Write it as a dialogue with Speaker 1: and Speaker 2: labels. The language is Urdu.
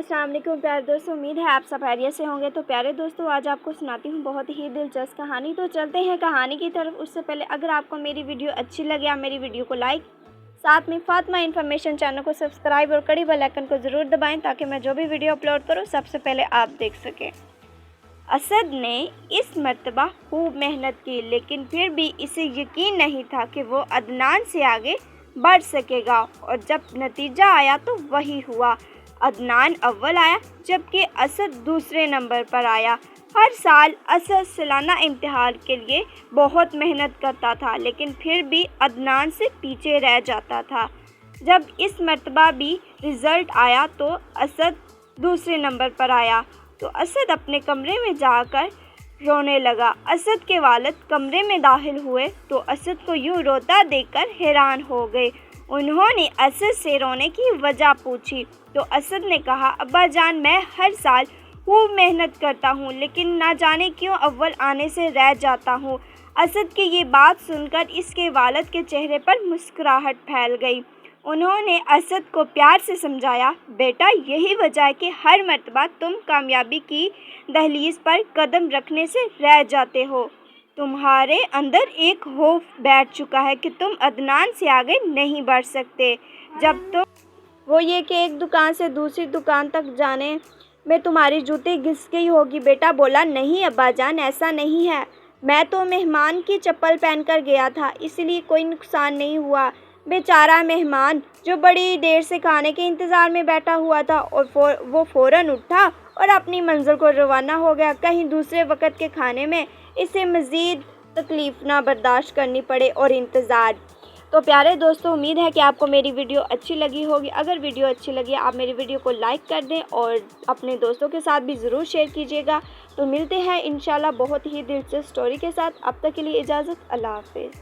Speaker 1: السلام علیکم پیارے دوستوں، امید ہے آپ سب خیریت سے ہوں گے۔ تو پیارے دوستوں، آج آپ کو سناتی ہوں بہت ہی دلچسپ کہانی۔ تو چلتے ہیں کہانی کی طرف۔ اس سے پہلے اگر آپ کو میری ویڈیو اچھی لگے آپ میری ویڈیو کو لائک، ساتھ میں فاطمہ انفارمیشن چینل کو سبسکرائب اور کڑی بیل آئیکن کو ضرور دبائیں تاکہ میں جو بھی ویڈیو اپلوڈ کروں سب سے پہلے آپ دیکھ سکیں۔ اسد نے اس مرتبہ خوب محنت کی، لیکن پھر بھی اسے یقین نہیں تھا کہ وہ عدنان سے آگے بڑھ سکے گا، اور جب نتیجہ آیا تو وہی ہوا۔ عدنان اول آیا جبکہ اسد دوسرے نمبر پر آیا۔ ہر سال اسد سالانہ امتحان کے لیے بہت محنت کرتا تھا، لیکن پھر بھی عدنان سے پیچھے رہ جاتا تھا۔ جب اس مرتبہ بھی رزلٹ آیا تو اسد دوسرے نمبر پر آیا تو اسد اپنے کمرے میں جا کر رونے لگا۔ اسد کے والد کمرے میں داخل ہوئے تو اسد کو یوں روتا دیکھ کر حیران ہو گئے۔ انہوں نے اسد سے رونے کی وجہ پوچھی تو اسد نے کہا، ابا جان، میں ہر سال خوب محنت کرتا ہوں لیکن نہ جانے کیوں اول آنے سے رہ جاتا ہوں۔ اسد کی یہ بات سن کر اس کے والد کے چہرے پر مسکراہٹ پھیل گئی۔ انہوں نے اسد کو پیار سے سمجھایا، بیٹا، یہی وجہ ہے کہ ہر مرتبہ تم کامیابی کی دہلیز پر قدم رکھنے سے رہ جاتے ہو۔ تمہارے اندر ایک خوف بیٹھ چکا ہے کہ تم عدنان سے آگے نہیں بڑھ سکتے۔ جب تم وہ یہ کہ ایک دکان سے دوسری دکان تک جانے میں تمہاری جوتی گھس گئی ہوگی۔ بیٹا بولا، نہیں ابا جان، ایسا نہیں ہے، میں تو مہمان کی چپل پہن کر گیا تھا، اس لیے کوئی نقصان نہیں ہوا۔ بیچارہ مہمان جو بڑی دیر سے کھانے کے انتظار میں بیٹھا ہوا تھا اور وہ فوراً اٹھا اور اپنی منزل کو روانہ ہو گیا، کہیں دوسرے وقت کے کھانے میں اسے مزید تکلیف نہ برداشت کرنی پڑے اور انتظار۔ تو پیارے دوستوں، امید ہے کہ آپ کو میری ویڈیو اچھی لگی ہوگی۔ اگر ویڈیو اچھی لگی آپ میری ویڈیو کو لائک کر دیں اور اپنے دوستوں کے ساتھ بھی ضرور شیئر کیجیے گا۔ تو ملتے ہیں انشاءاللہ بہت ہی دلچسپ سٹوری کے ساتھ۔ اب تک کے لیے اجازت، اللہ حافظ۔